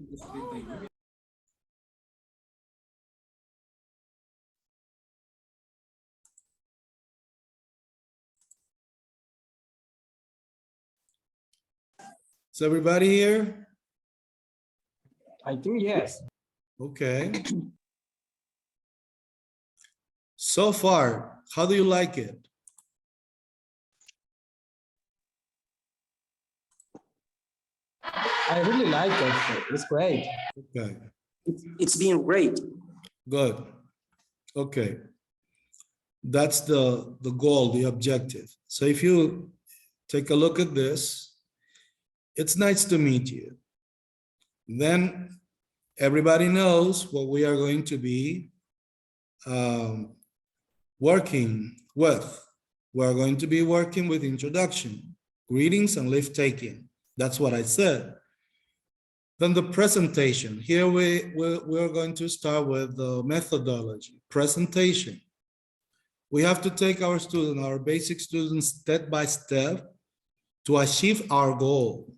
Is everybody here? I think yes. Okay. So far, how do you like it? I really like it. It's great. Okay, It's been great. good. Okay. That's the goal, the objective. So if you take a look at this, it's nice to meet you. Then everybody knows what we are going to be working with. We're going to be working with introduction, greetings, and lift taking. That's what I said. Then the presentation. Here we're going to start with the methodology, presentation. We have to take our student, our basic students, step by step to achieve our goal.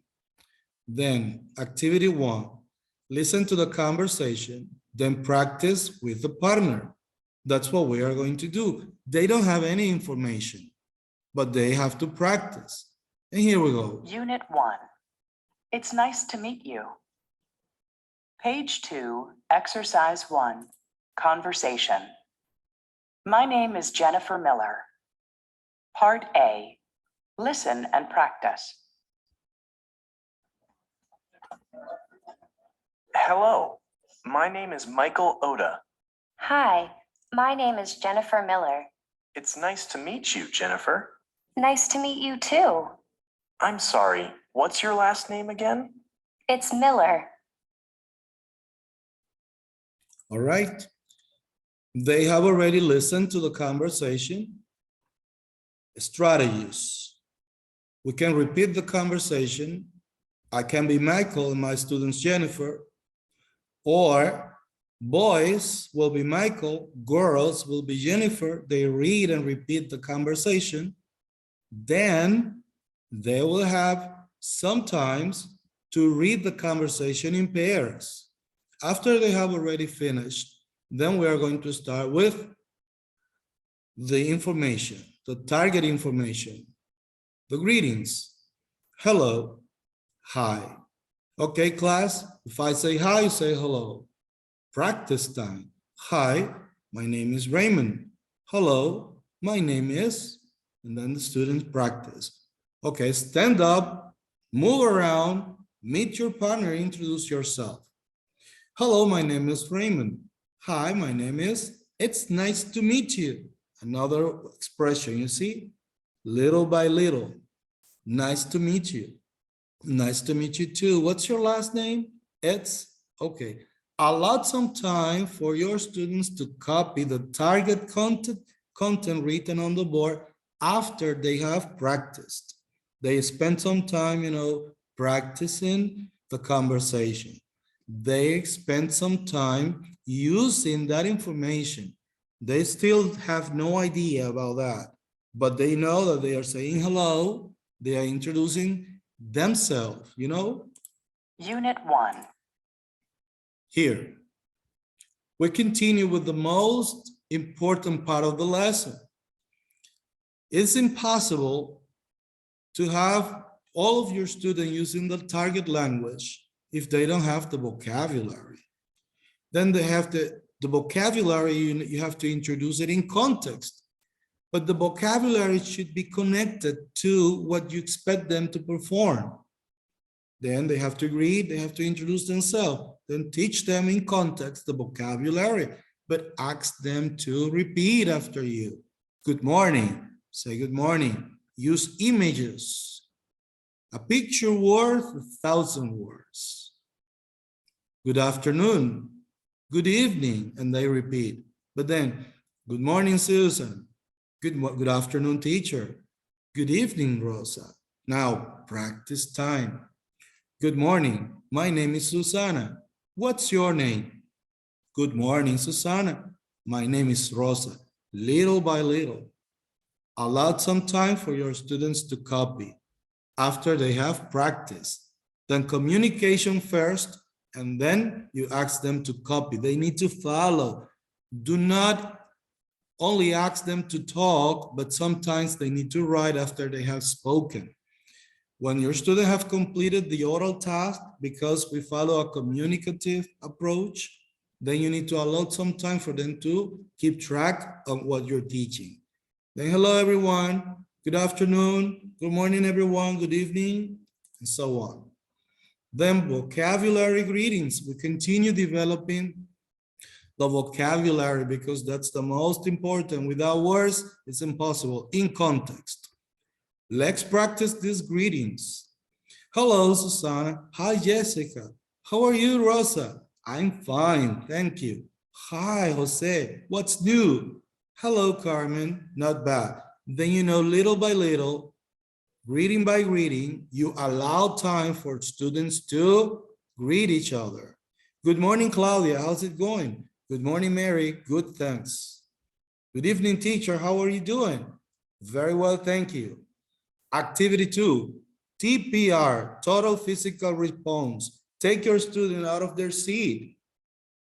Then activity 1, listen to the conversation, then practice with the partner. That's what we are going to do. They don't have any information, but they have to practice. And here we go. Unit 1. It's nice to meet you. Page 2, Exercise 1, Conversation. My name is Jennifer Miller. Part A, listen and practice. Hello, my name is Michael Oda. Hi, my name is Jennifer Miller. It's nice to meet you, Jennifer. Nice to meet you too. I'm sorry, what's your last name again? It's Miller. All right. They have already listened to the conversation. Strategies. We can repeat the conversation. I can be Michael and my student's Jennifer. Or boys will be Michael, girls will be Jennifer. They read and repeat the conversation. Then they will have sometimes to read the conversation in pairs. After they have already finished, then we are going to start with the information, the target information, the greetings. Hello, hi. Okay, class, if I say hi, you say hello. Practice time. Hi, my name is Raymond. Hello, my name is, and then the students practice. Okay, stand up, move around, meet your partner, introduce yourself. Hello, my name is Raymond. Hi, my name is, it's nice to meet you. Another expression, you see, little by little. Nice to meet you. Nice to meet you too. What's your last name? It's, okay. Allot some time for your students to copy the target content written on the board after they have practiced. They spend some time, practicing the conversation. They spend some time using that information. They still have no idea about that, but they know that they are saying hello. They are introducing themselves, Unit 1. Here, we continue with the most important part of the lesson. It's impossible to have all of your students using the target language if they don't have the vocabulary. Then they have the vocabulary, you have to introduce it in context. But the vocabulary should be connected to what you expect them to perform. Then they have to read, they have to introduce themselves. Then teach them in context the vocabulary, but ask them to repeat after you. Good morning, say good morning. Use images. A picture worth 1,000 words. Good afternoon, good evening, and they repeat. But then, good morning, Susan. Good afternoon, teacher. Good evening, Rosa. Now, practice time. Good morning, my name is Susana. What's your name? Good morning, Susana. My name is Rosa. Little by little. Allow some time for your students to copy after they have practiced. Then communication first, and then you ask them to copy. They need to follow. Do not only ask them to talk, but sometimes they need to write after they have spoken. When your student have completed the oral task, because we follow a communicative approach, then you need to allow some time for them to keep track of what you're teaching. Then hello everyone, good afternoon, good morning everyone, good evening, and so on. Then vocabulary greetings. We continue developing the vocabulary because that's the most important. Without words, it's impossible. In context. Let's practice these greetings. Hello, Susana. Hi, Jessica. How are you, Rosa? I'm fine, thank you. Hi, Jose. What's new? Hello, Carmen. Not bad. Then you know, little by little, greeting by greeting, you allow time for students to greet each other. Good morning, Claudia. How's it going? Good morning, Mary. Good, thanks. Good evening, teacher. How are you doing? Very well, thank you. Activity 2, TPR, total physical response. Take your student out of their seat.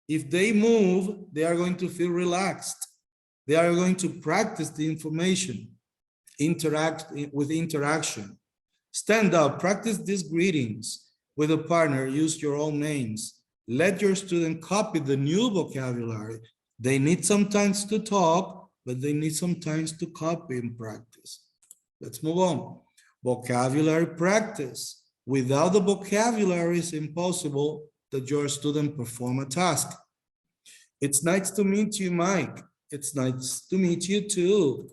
If they move, they are going to feel relaxed. They are going to practice the information, interact with interaction. Stand up, practice these greetings with a partner, use your own names. Let your student copy the new vocabulary. They need sometimes to talk, but they need sometimes to copy and practice. Let's move on. Vocabulary practice. Without the vocabulary, it's impossible that your student perform a task. It's nice to meet you, Mike. It's nice to meet you too.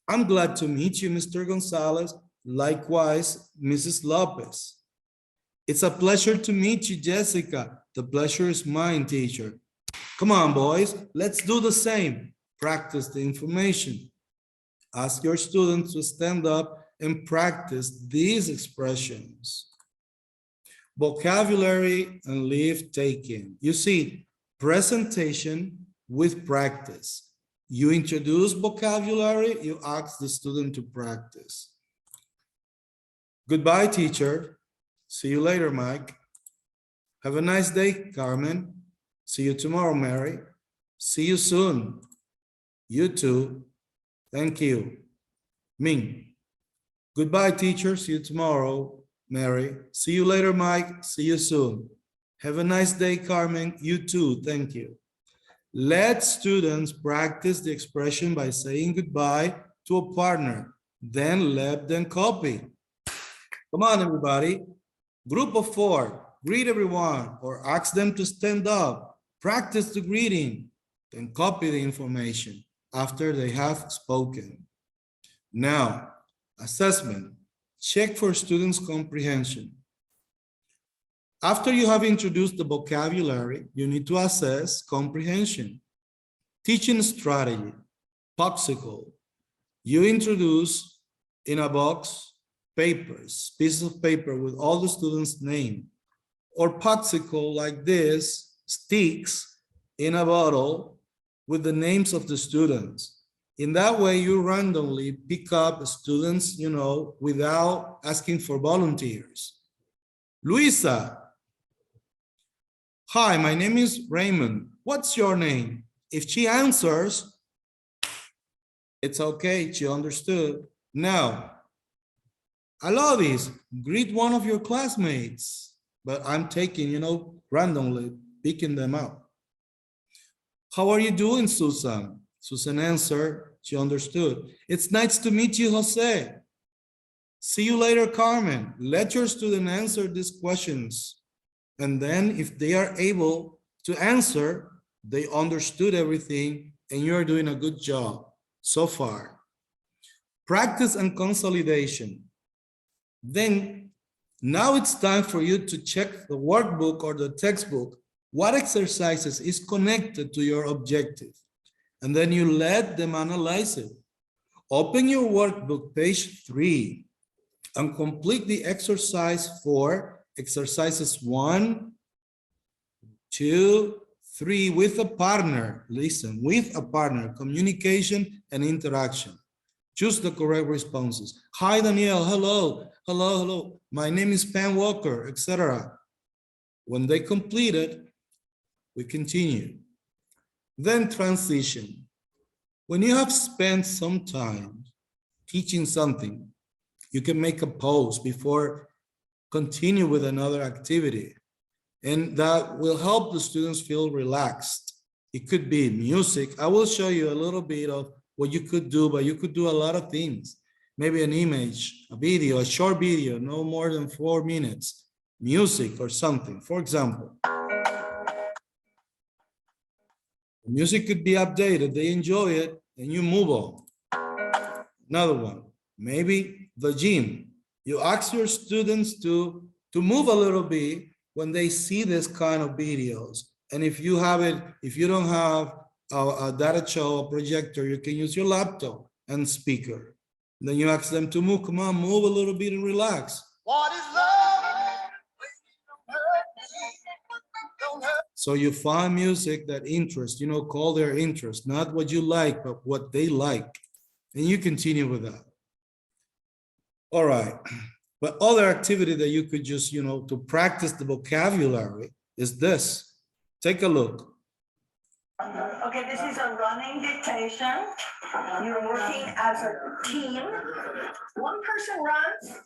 I'm glad to meet you, Mr. Gonzalez. Likewise, Mrs. Lopez. It's a pleasure to meet you, Jessica. The pleasure is mine, teacher. Come on, boys. Let's do the same. Practice the information. Ask your students to stand up and practice these expressions. Vocabulary and leave taking. You see, presentation with practice. You introduce vocabulary, you ask the student to practice. Goodbye, teacher. See you later, Mike. Have a nice day, Carmen. See you tomorrow, Mary. See you soon. You too. Thank you. Ming. Goodbye, teacher. See you tomorrow, Mary. See you later, Mike. See you soon. Have a nice day, Carmen. You too. Thank you. Let students practice the expression by saying goodbye to a partner. Then let them copy. Come on, everybody. Group of 4, greet everyone or ask them to stand up. Practice the greeting, then copy the information after they have spoken. Now, assessment. Check for students' comprehension. After you have introduced the vocabulary, you need to assess comprehension. Teaching strategy, Popsicle. You introduce in a box papers, pieces of paper with all the students' name, or Popsicle like this, sticks in a bottle with the names of the students. In that way, you randomly pick up students, you know, without asking for volunteers. Luisa. Hi, my name is Raymond. What's your name? If she answers, it's okay, she understood. Now, Alodis, greet one of your classmates, but I'm taking, you know, randomly, picking them up. How are you doing, Susan? Susan answered, she understood. It's nice to meet you, Jose. See you later, Carmen. Let your student answer these questions. And then if they are able to answer, they understood everything and you're doing a good job so far. Practice and consolidation. Then now it's time for you to check the workbook or the textbook. What exercises is connected to your objective? And then you let them analyze it. Open your workbook, page 3, and complete the exercise 4, exercises 1, 2, 3 with a partner. Listen, with a partner, communication and interaction. Choose the correct responses. Hi, Danielle. Hello. Hello. Hello. My name is Pam Walker, etc. When they complete it, we continue. Then transition. When you have spent some time teaching something, you can make a pause before continue with another activity. And that will help the students feel relaxed. It could be music. I will show you a little bit of what you could do, but you could do a lot of things. Maybe an image, a video, a short video, no more than 4 minutes, music or something. For example, the music could be updated, they enjoy it, and you move on. Another one, maybe the gym. You ask your students to move a little bit when they see this kind of videos. And if you have it, if you don't have a data show, a projector, you can use your laptop and speaker. Then you ask them to move, come on, move a little bit and relax. What is love? So you find music that interests, call their interest, not what you like, but what they like. And you continue with that. All right. But other activity that you could just, to practice the vocabulary is this. Take a look. Okay, this is a running dictation. You're working as a team. One person runs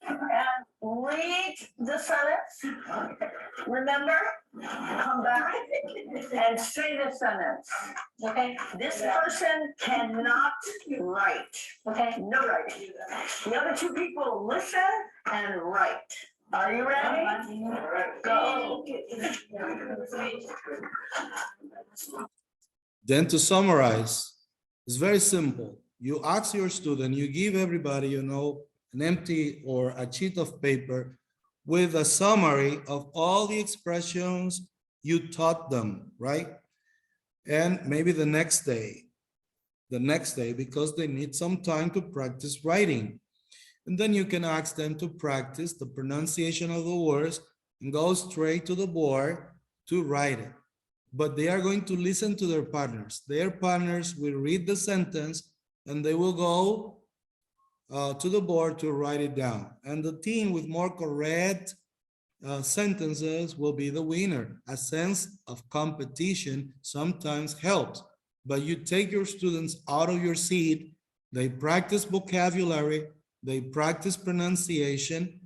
and read the sentence. Remember, come back and say the sentence. Okay, this person cannot write. Okay, no writing. The other two people listen and write. Are you ready? Go. Then to summarize, it's very simple. You ask your student, you give everybody, an empty or a sheet of paper with a summary of all the expressions you taught them, right? And maybe the next day, because they need some time to practice writing. And then you can ask them to practice the pronunciation of the words and go straight to the board to write it. But they are going to listen to their partners. Their partners will read the sentence and they will go to the board to write it down. And the team with more correct sentences will be the winner. A sense of competition sometimes helps, but you take your students out of your seat, they practice vocabulary, they practice pronunciation,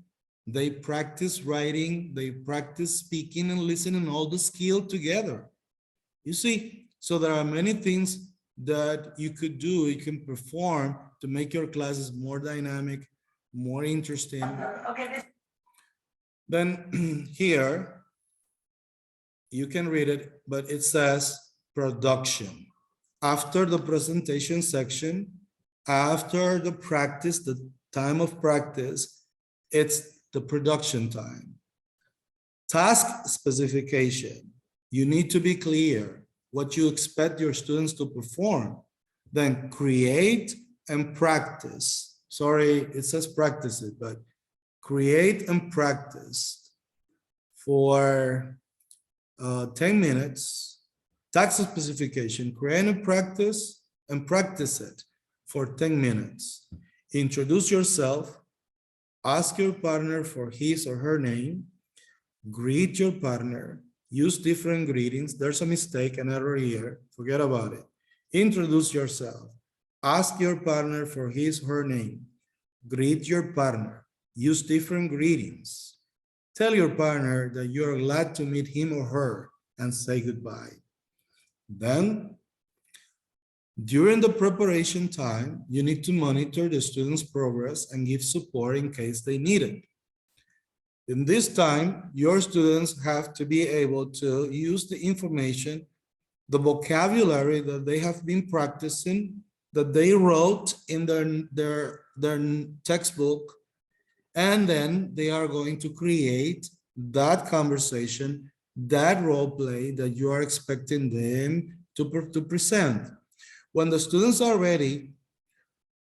they practice writing, they practice speaking and listening, all the skill together. You see, so there are many things that you could do, you can perform to make your classes more dynamic, more interesting. Okay. Then here, you can read it, but it says production. After the presentation section, after the practice, the time of practice, it's the production time. Task specification. You need to be clear what you expect your students to perform. Then create and practice. Sorry, it says practice it, but create and practice for 10 minutes. Task specification, create and practice it for 10 minutes. Introduce yourself, ask your partner for his or her name, greet your partner, use different greetings. There's a mistake, an error here, forget about it. Introduce yourself, ask your partner for his or her name, greet your partner, use different greetings. Tell your partner that you're glad to meet him or her and say goodbye. Then, during the preparation time, you need to monitor the students' progress and give support in case they need it. In this time, your students have to be able to use the information, the vocabulary that they have been practicing, that they wrote in their textbook, and then they are going to create that conversation, that role play that you are expecting them to present. When the students are ready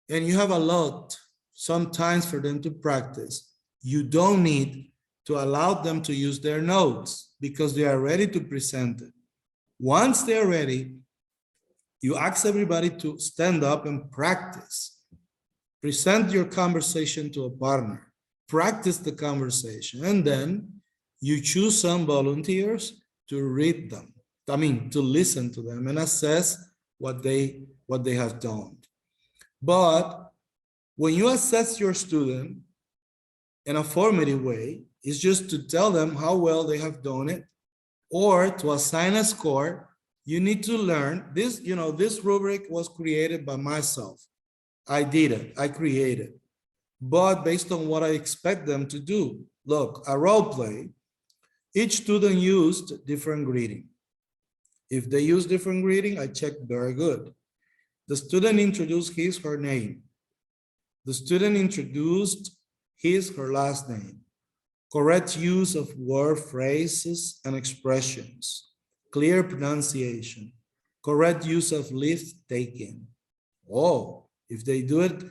and you have a lot, sometimes for them to practice, you don't need to allow them to use their notes because they are ready to present it. Once they're ready, you ask everybody to stand up and practice. Present your conversation to a partner. practice the conversation, and then you choose some volunteers to read them. I mean, to listen to them and assess what they have done. But when you assess your student in a formative way, it's just to tell them how well they have done it, or to assign a score. You need to learn this, you know, this rubric was created by myself. I did it, I created, but based on what I expect them to do. Look, a role play, each student used different greeting. If they use different greeting, I check very good. The student introduced his, her name. The student introduced his, her last name. Correct use of word phrases and expressions. Clear pronunciation. Correct use of lift taking. Oh, if they do it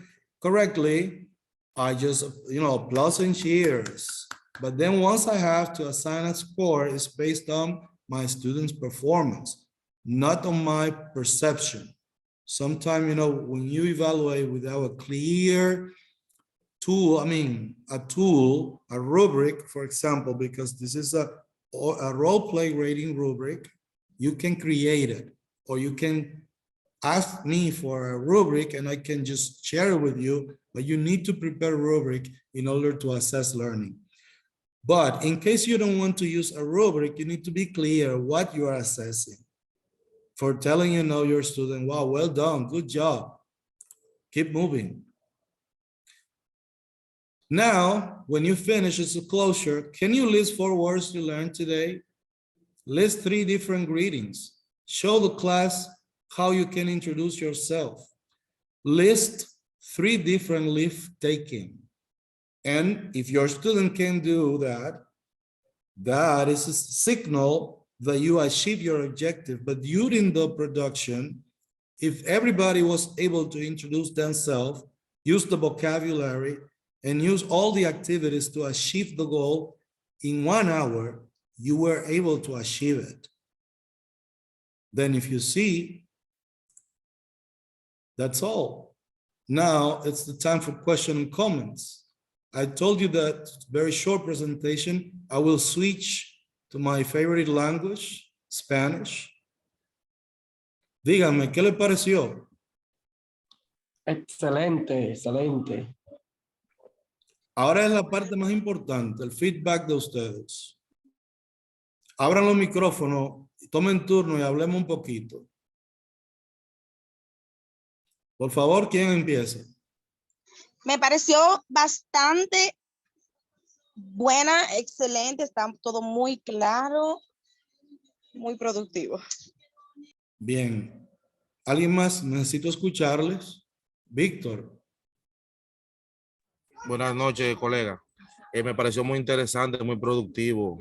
correctly, I just, you know, applause and cheers. But then once I have to assign a score, it's based on my student's performance, not on my perception. Sometimes, you know, when you evaluate without a clear tool, I mean, a tool, a rubric, for example, because this is a role play rating rubric, you can create it, or you can ask me for a rubric and I can just share it with you, but you need to prepare a rubric in order to assess learning. But in case you don't want to use a rubric, you need to be clear what you are assessing. For telling, you know, your student, wow, well done, good job. Keep moving. Now, when you finish, it's a closure. Can you list 4 words you learned today? List 3 different greetings. Show the class how you can introduce yourself. List 3 different leaf taking. And if your student can do that, that is a signal that you achieve your objective. But during the production, if everybody was able to introduce themselves, use the vocabulary, and use all the activities to achieve the goal in 1 hour, you were able to achieve it. Then if you see, that's all. Now it's the time for question and comments. I told you that very short presentation. I will switch to my favorite language, Spanish. Díganme, ¿qué le pareció? Excelente, excelente. Ahora es la parte más importante, el feedback de ustedes. Abran los micrófonos, tomen turno y hablemos un poquito. Por favor, ¿quién empieza? Me pareció bastante buena, excelente, está todo muy claro, muy productivo. Bien. ¿Alguien más? Necesito escucharles. Víctor. Buenas noches, colega. Me pareció muy interesante, muy productivo.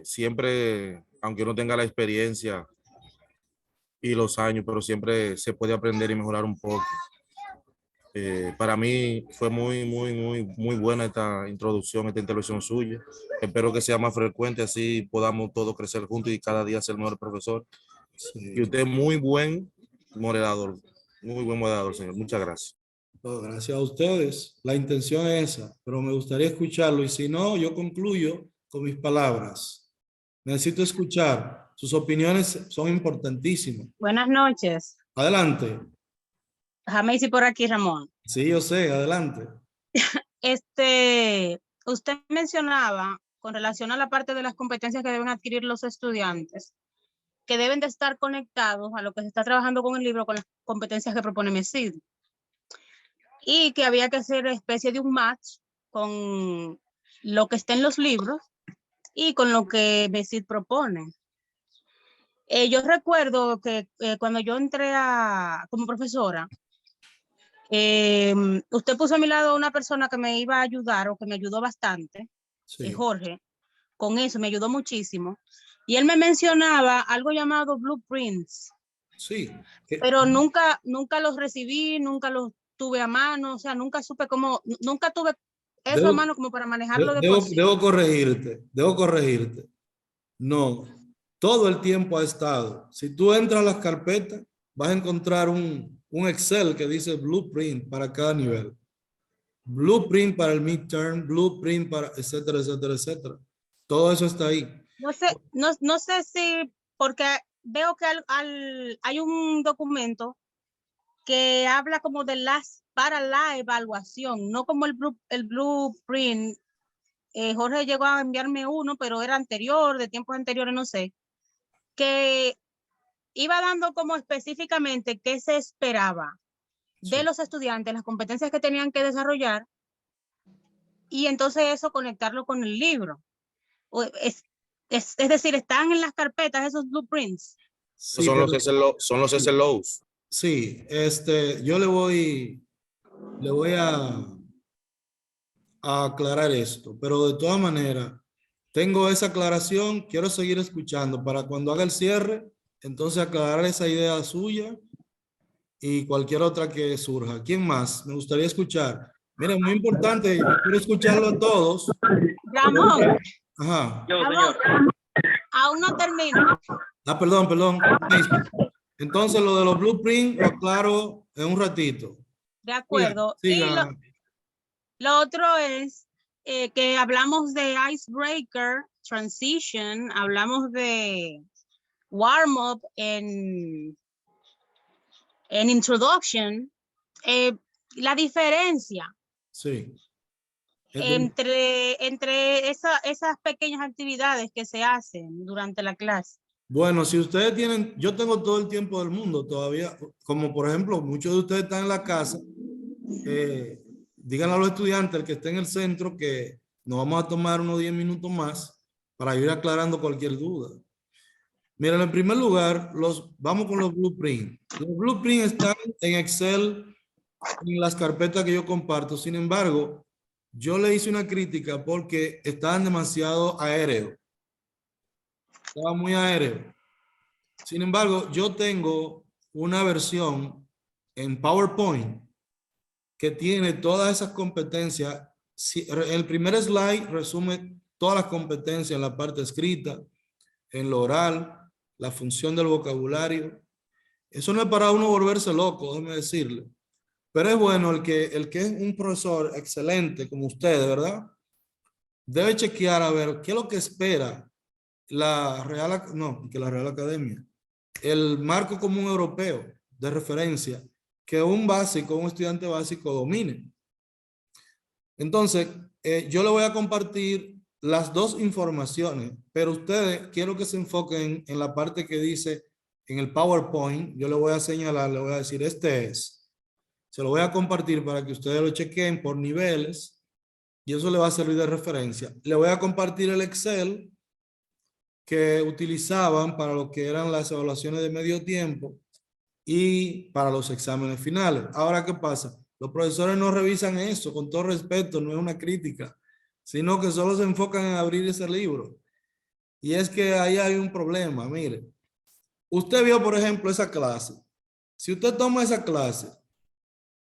Siempre, aunque uno tenga la experiencia y los años, pero siempre se puede aprender y mejorar un poco. Para mí fue muy buena esta introducción, esta intervención suya. Espero que sea más frecuente, así podamos todos crecer juntos y cada día ser mejor profesor. Sí. Y usted es muy buen moderador, señor. Muchas gracias. Oh, gracias a ustedes. La intención es esa, pero me gustaría escucharlo y si no, yo concluyo con mis palabras. Necesito escuchar. Sus opiniones son importantísimas. Buenas noches. Adelante. Jameisi por aquí, Ramón. Sí, yo sé, adelante. Usted mencionaba con relación a la parte de las competencias que deben adquirir los estudiantes, que deben de estar conectados a lo que se está trabajando con el libro, con las competencias que propone MESID. Y que había que hacer especie de un match con lo que está en los libros y con lo que MESID propone. Yo recuerdo que cuando yo entré como profesora, usted puso a mi lado a una persona que me iba a ayudar o que me ayudó bastante, Sí. Jorge, con eso me ayudó muchísimo. Y él me mencionaba algo llamado blueprints, Sí. pero nunca los recibí, nunca los tuve a mano, o sea, nunca supe cómo, nunca tuve eso a mano como para manejarlo de por sí. Debo corregirte. No, todo el tiempo ha estado. Si tú entras a las carpetas, vas a encontrar un Excel que dice blueprint para cada nivel. blueprint para el midterm, blueprint para, etcétera, etcétera, etcétera. Todo eso está ahí. No sé si, porque veo que hay un documento que habla como de para la evaluación, no como el blueprint. Jorge llegó a enviarme uno, pero era anterior, de tiempos anteriores, no sé, que iba dando como específicamente qué se esperaba de los estudiantes, las competencias que tenían que desarrollar, y entonces eso conectarlo con el libro. Es decir, están en las carpetas esos blueprints. Sí, son, pero- son los SLOs. sí, yo le voy a aclarar esto, pero de todas maneras, tengo esa aclaración, quiero seguir escuchando para cuando haga el cierre, entonces aclarar esa idea suya y cualquier otra que surja. ¿Quién más? Me gustaría escuchar. Mira, muy importante, yo quiero escucharlo a todos. Ramón, Ajá. Ramón, aún no termino. Ah, perdón. Entonces, lo de los blueprints lo aclaro en un ratito. De acuerdo. Siga. Y lo otro es que hablamos de icebreaker, transition, hablamos de warm up en introduction. La diferencia Sí. entre esas pequeñas actividades que se hacen durante la clase. Bueno, si ustedes tienen, yo tengo todo el tiempo del mundo todavía, como por ejemplo, muchos de ustedes están en la casa, díganle a los estudiantes, el que esté en el centro, que nos vamos a tomar unos 10 minutos más para ir aclarando cualquier duda. Miren, en primer lugar, vamos con los blueprints. Los blueprints están en Excel, en las carpetas que yo comparto. Sin embargo, yo le hice una crítica porque estaban demasiado aéreos. Estaba muy aéreo. Sin embargo, yo tengo una versión en PowerPoint que tiene todas esas competencias. El primer slide resume todas las competencias en la parte escrita, en lo oral, la función del vocabulario. Eso no es para uno volverse loco, déjeme decirle. Pero es bueno el que es un profesor excelente como usted, ¿verdad? Debe chequear a ver qué es lo que espera la Real Academia, el marco común europeo de referencia que un estudiante básico domine. Entonces, yo le voy a compartir las dos informaciones, pero ustedes quiero que se enfoquen en la parte que dice en el PowerPoint. Yo le voy a señalar, le voy a decir, se lo voy a compartir para que ustedes lo chequen por niveles y eso le va a servir de referencia. Le voy a compartir el Excel que utilizaban para lo que eran las evaluaciones de medio tiempo y para los exámenes finales. Ahora, ¿qué pasa? Los profesores no revisan eso, con todo respeto, no es una crítica, sino que solo se enfocan en abrir ese libro. Y es que ahí hay un problema, mire. Usted vio, por ejemplo, esa clase. Si usted toma esa clase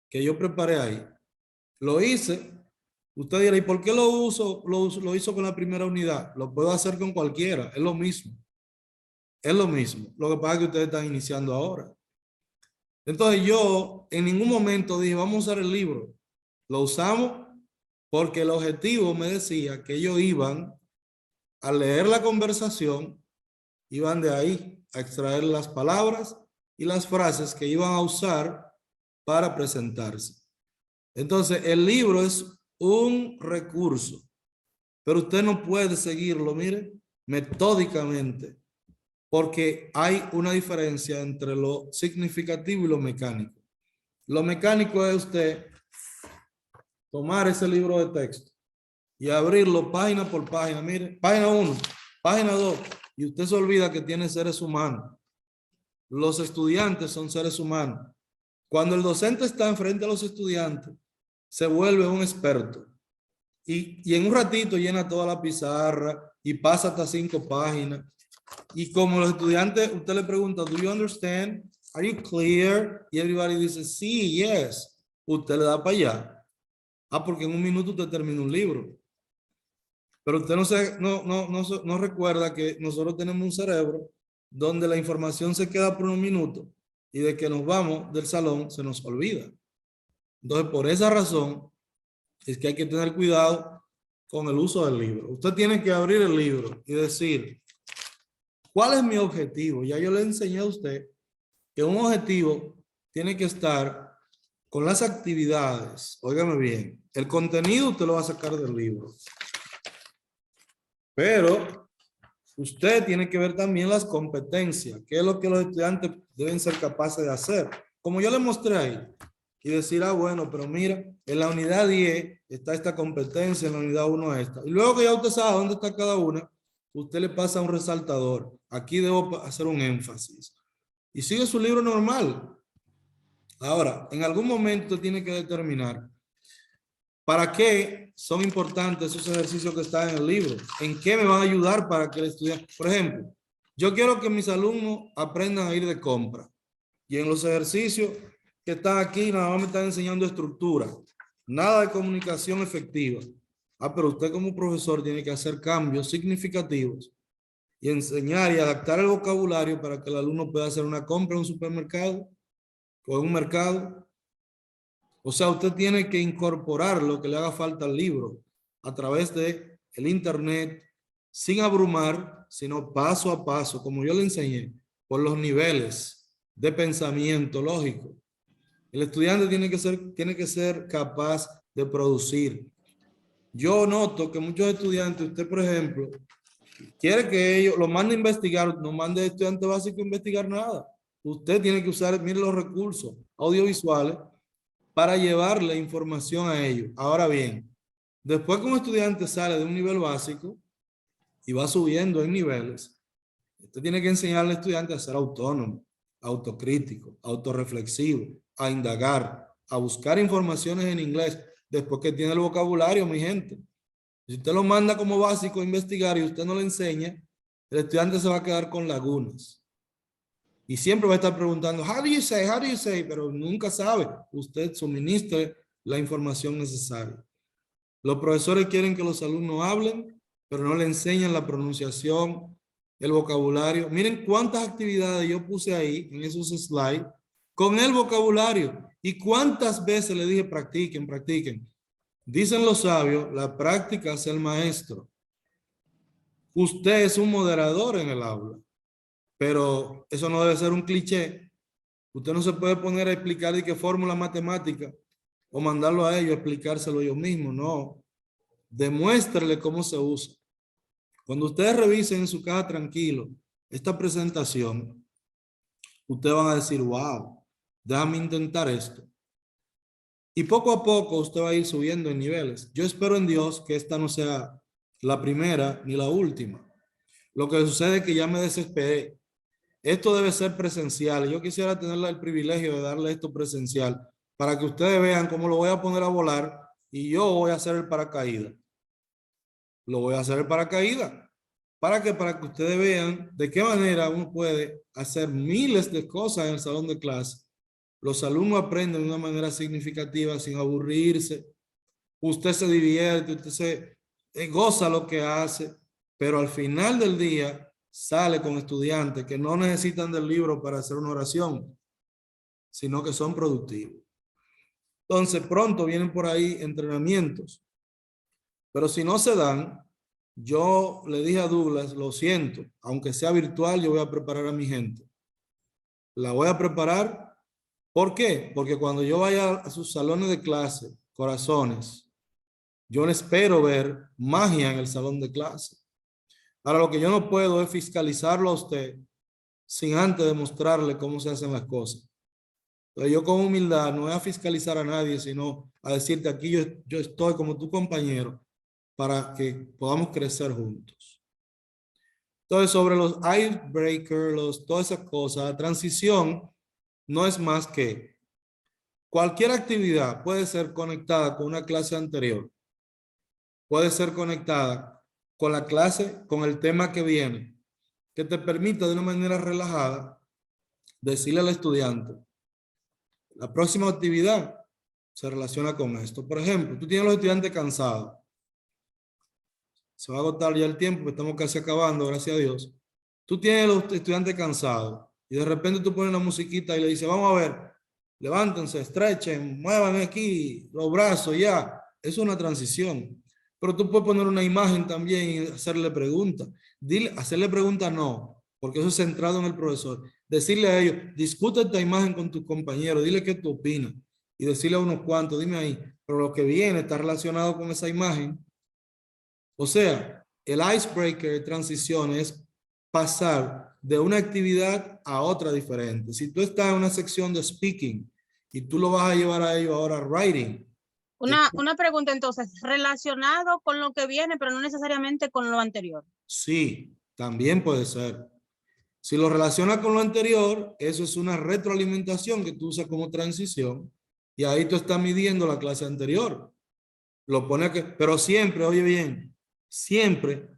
que yo preparé ahí, lo hice, usted dirá, ¿y por qué lo hizo con la primera unidad? Lo puedo hacer con cualquiera, es lo mismo. Es lo mismo. Lo que pasa es que ustedes están iniciando ahora. Entonces yo en ningún momento dije, vamos a usar el libro. Lo usamos porque el objetivo me decía que ellos iban a leer la conversación, iban de ahí a extraer las palabras y las frases que iban a usar para presentarse. Entonces el libro es un recurso, pero usted no puede seguirlo, mire, metódicamente, porque hay una diferencia entre lo significativo y lo mecánico. Lo mecánico es usted tomar ese libro de texto y abrirlo página por página. Mire, página 1, página 2, y usted se olvida que tiene seres humanos. Los estudiantes son seres humanos. Cuando el docente está enfrente a los estudiantes, se vuelve un experto. Y en un ratito llena toda la pizarra y pasa hasta 5 páginas. Y como los estudiantes, usted le pregunta, ¿do you understand? Are you clear? Y everybody dice, sí, yes. Usted le da para allá. Ah, porque en un minuto usted termina un libro. Pero usted no recuerda que nosotros tenemos un cerebro donde la información se queda por un minuto y de que nos vamos del salón se nos olvida. Entonces, por esa razón, es que hay que tener cuidado con el uso del libro. Usted tiene que abrir el libro y decir, ¿cuál es mi objetivo? Ya yo le enseñé a usted que un objetivo tiene que estar con las actividades. Óigame bien, el contenido usted lo va a sacar del libro. Pero usted tiene que ver también las competencias, qué es lo que los estudiantes deben ser capaces de hacer. Como yo le mostré ahí, y decir, ah, bueno, pero mira, en la unidad 10 está esta competencia, en la unidad 1 esta. Y luego que ya usted sabe dónde está cada una, usted le pasa un resaltador. Aquí debo hacer un énfasis. Y sigue su libro normal. Ahora, en algún momento usted tiene que determinar para qué son importantes esos ejercicios que están en el libro. En qué me van a ayudar para que el estudiante... Por ejemplo, yo quiero que mis alumnos aprendan a ir de compra. Y en los ejercicios que están aquí, nada más me están enseñando estructura. Nada de comunicación efectiva. Ah, pero usted como profesor tiene que hacer cambios significativos y enseñar y adaptar el vocabulario para que el alumno pueda hacer una compra en un supermercado o en un mercado. O sea, usted tiene que incorporar lo que le haga falta al libro a través de el internet, sin abrumar, sino paso a paso, como yo le enseñé, por los niveles de pensamiento lógico. El estudiante tiene que ser capaz de producir. Yo noto que muchos estudiantes, usted por ejemplo, quiere que ellos lo manden a investigar, no mande al estudiante básico a investigar nada. Usted tiene que usar, mire, los recursos audiovisuales para llevarle información a ellos. Ahora bien, después que un estudiante sale de un nivel básico y va subiendo en niveles, usted tiene que enseñarle al estudiante a ser autónomo, autocrítico, autorreflexivo, a indagar, a buscar informaciones en inglés, después que tiene el vocabulario, mi gente. Si usted lo manda como básico a investigar y usted no le enseña, el estudiante se va a quedar con lagunas. Y siempre va a estar preguntando, how do you say, pero nunca sabe. Usted suministre la información necesaria. Los profesores quieren que los alumnos hablen, pero no le enseñan la pronunciación, el vocabulario. Miren cuántas actividades yo puse ahí en esos slides con el vocabulario. Y cuántas veces le dije practiquen, practiquen. Dicen los sabios, la práctica hace el maestro. Usted es un moderador en el aula, pero eso no debe ser un cliché. Usted no se puede poner a explicar de qué fórmula matemática o mandarlo a ellos a explicárselo ellos mismos. No, demuéstrele cómo se usa. Cuando ustedes revisen en su casa tranquilo esta presentación, ustedes van a decir, wow, déjame intentar esto. Y poco a poco usted va a ir subiendo en niveles. Yo espero en Dios que esta no sea la primera ni la última. Lo que sucede es que ya me desesperé. Esto debe ser presencial. Yo quisiera tener el privilegio de darle esto presencial para que ustedes vean cómo lo voy a poner a volar y yo voy a hacer el paracaídas. Lo voy a hacer el paracaídas. ¿Para qué? Para que ustedes vean de qué manera uno puede hacer miles de cosas en el salón de clase. Los alumnos aprenden de una manera significativa sin aburrirse. Usted se divierte, usted se goza lo que hace, pero al final del día sale con estudiantes que no necesitan del libro para hacer una oración, sino que son productivos. Entonces pronto vienen por ahí entrenamientos, pero si no se dan, yo le dije a Douglas, lo siento, aunque sea virtual, yo voy a preparar a mi gente. La voy a preparar. ¿Por qué? Porque cuando yo vaya a sus salones de clase, corazones, yo espero ver magia en el salón de clase. Ahora, lo que yo no puedo es fiscalizarlo a usted sin antes demostrarle cómo se hacen las cosas. Entonces, yo con humildad no voy a fiscalizar a nadie, sino a decirte aquí yo estoy como tu compañero para que podamos crecer juntos. Entonces, sobre los icebreakers, todas esas cosas, la transición no es más que cualquier actividad puede ser conectada con una clase anterior. Puede ser conectada con la clase, con el tema que viene, que te permita de una manera relajada decirle al estudiante, la próxima actividad se relaciona con esto. Por ejemplo, tú tienes a los estudiantes cansados. Se va a agotar ya el tiempo, estamos casi acabando, gracias a Dios. Tú tienes a los estudiantes cansados. Y de repente tú pones una musiquita y le dices, vamos a ver, levántense, estrechen, muevan aquí los brazos ya. es una transición. Pero tú puedes poner una imagen también y hacerle preguntas. Hacerle preguntas no, porque eso es centrado en el profesor. Decirle a ellos, discute esta imagen con tus compañeros, dile qué tú opinas. Y decirle a unos cuantos, dime ahí, pero lo que viene está relacionado con esa imagen. O sea, el icebreaker de transición es pasar de una actividad a otra diferente. Si tú estás en una sección de speaking y tú lo vas a llevar a ellos ahora a writing. Una pregunta entonces, relacionado con lo que viene, pero no necesariamente con lo anterior. Sí, también puede ser. Si lo relaciona con lo anterior, eso es una retroalimentación que tú usas como transición y ahí tú estás midiendo la clase anterior. Lo pone que, pero siempre, oye bien, siempre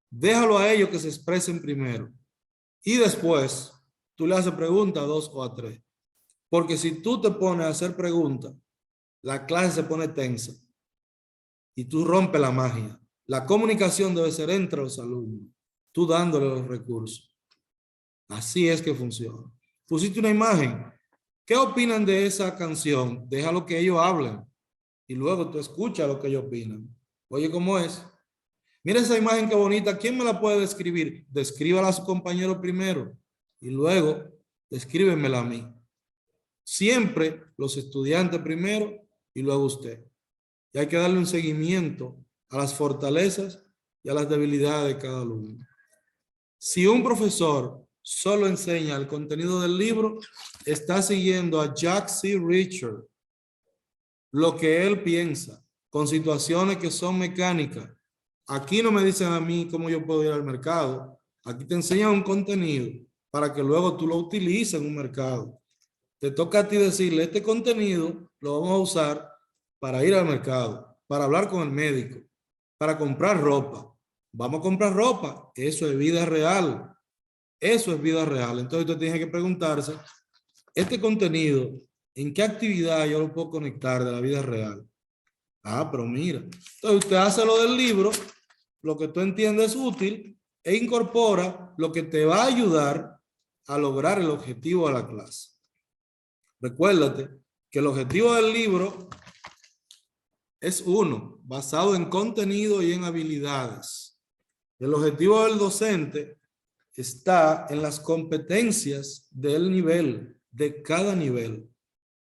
déjalo a ellos que se expresen primero y después tú le haces preguntas a 2 o a 3. Porque si tú te pones a hacer preguntas, la clase se pone tensa y tú rompes la magia. La comunicación debe ser entre los alumnos, tú dándole los recursos. Así es que funciona. Pusiste una imagen. ¿Qué opinan de esa canción? Déjalo que ellos hablen y luego tú escuchas lo que ellos opinan. Oye, ¿cómo es? Mira esa imagen qué bonita. ¿Quién me la puede describir? Descríbala a su compañero primero y luego descríbemela a mí. Siempre los estudiantes primero y luego usted. Y hay que darle un seguimiento a las fortalezas y a las debilidades de cada alumno. Si un profesor solo enseña el contenido del libro, está siguiendo a Jack C. Richard, lo que él piensa, con situaciones que son mecánicas. Aquí no me dicen a mí cómo yo puedo ir al mercado. Aquí te enseñan un contenido para que luego tú lo utilices en un mercado. Te toca a ti decirle, este contenido lo vamos a usar para ir al mercado, para hablar con el médico, para comprar ropa. Vamos a comprar ropa. Eso es vida real. Eso es vida real. Entonces usted tiene que preguntarse, este contenido, ¿en qué actividad yo lo puedo conectar de la vida real? Ah, pero mira. Entonces usted hace lo del libro, lo que tú entiendes es útil e incorpora lo que te va a ayudar a lograr el objetivo de la clase. Recuérdate que el objetivo del libro es uno, basado en contenido y en habilidades. El objetivo del docente está en las competencias del nivel, de cada nivel.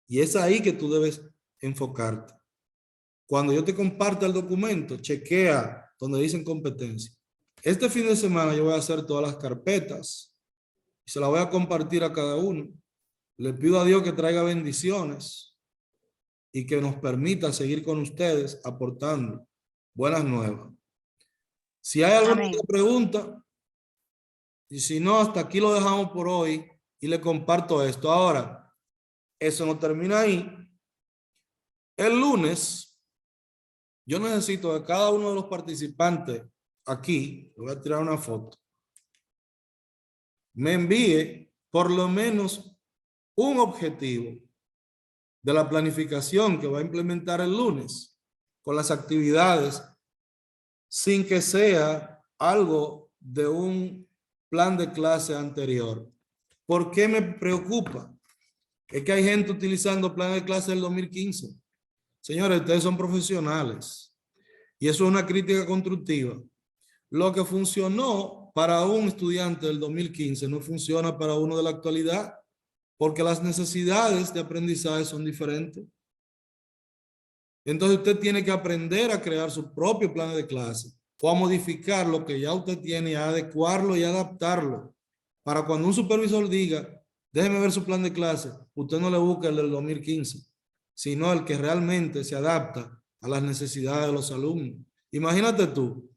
Y es ahí que tú debes enfocarte. Cuando yo te comparta el documento, chequea donde dicen competencia. Este fin de semana yo voy a hacer todas las carpetas y se las voy a compartir a cada uno. Le pido a Dios que traiga bendiciones y que nos permita seguir con ustedes aportando buenas nuevas. Si hay alguna Amén. pregunta, y si no, hasta aquí lo dejamos por hoy y le comparto esto. Ahora, eso no termina ahí. El lunes, yo necesito de cada uno de los participantes aquí, le voy a tirar una foto, me envíe por lo menos un objetivo de la planificación que va a implementar el lunes con las actividades sin que sea algo de un plan de clase anterior. ¿Por qué me preocupa? Es que hay gente utilizando plan de clase del 2015. Señores, ustedes son profesionales y eso es una crítica constructiva. Lo que funcionó para un estudiante del 2015 no funciona para uno de la actualidad porque las necesidades de aprendizaje son diferentes. Entonces usted tiene que aprender a crear su propio plan de clase o a modificar lo que ya usted tiene y a adecuarlo y adaptarlo. Para cuando un supervisor diga, déjeme ver su plan de clase, usted no le busca el del 2015, sino el que realmente se adapta a las necesidades de los alumnos. Imagínate tú,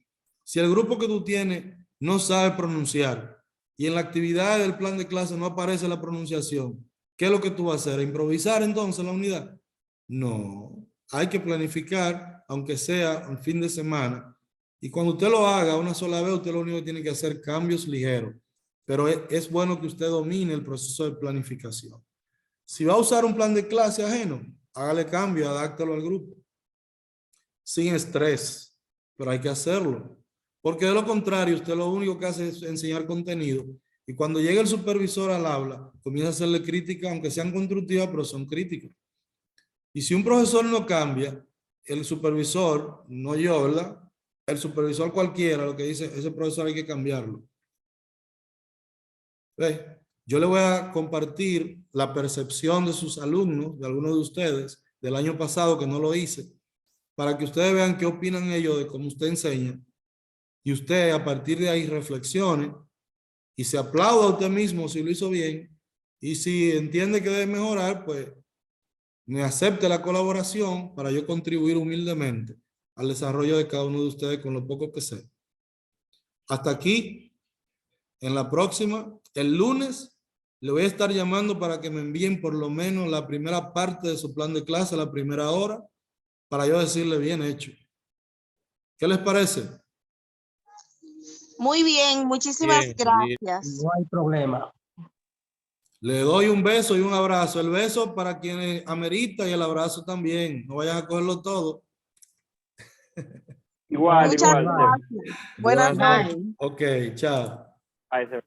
si el grupo que tú tienes no sabe pronunciar y en la actividad del plan de clase no aparece la pronunciación, ¿qué es lo que tú vas a hacer? ¿Improvisar entonces la unidad? No, hay que planificar, aunque sea un fin de semana. Y cuando usted lo haga una sola vez, usted lo único que tiene que hacer cambios ligeros. Pero es bueno que usted domine el proceso de planificación. Si va a usar un plan de clase ajeno, hágale cambio, adáctalo al grupo. Sin estrés, pero hay que hacerlo. Porque de lo contrario, usted lo único que hace es enseñar contenido. Y cuando llegue el supervisor al aula, comienza a hacerle críticas, aunque sean constructivas, pero son críticas. Y si un profesor no cambia, el supervisor, no yo, ¿verdad? El supervisor cualquiera, lo que dice, ese profesor hay que cambiarlo. ¿Ve? Yo le voy a compartir la percepción de sus alumnos, de algunos de ustedes, del año pasado que no lo hice, para que ustedes vean qué opinan ellos de cómo usted enseña. Y usted a partir de ahí reflexione y se aplauda a usted mismo si lo hizo bien. Y si entiende que debe mejorar, pues me acepte la colaboración para yo contribuir humildemente al desarrollo de cada uno de ustedes con lo poco que sé. Hasta aquí. En la próxima, el lunes, le voy a estar llamando para que me envíen por lo menos la primera parte de su plan de clase, la primera hora, para yo decirle bien hecho. ¿Qué les parece? Muy bien, muchísimas Bien, gracias. No hay problema. Le doy un beso y un abrazo. El beso para quienes amerita y el abrazo también. No vayan a cogerlo todo. Muchas gracias. Buenas Gracias. noches. Ok, chao. Bye, sir.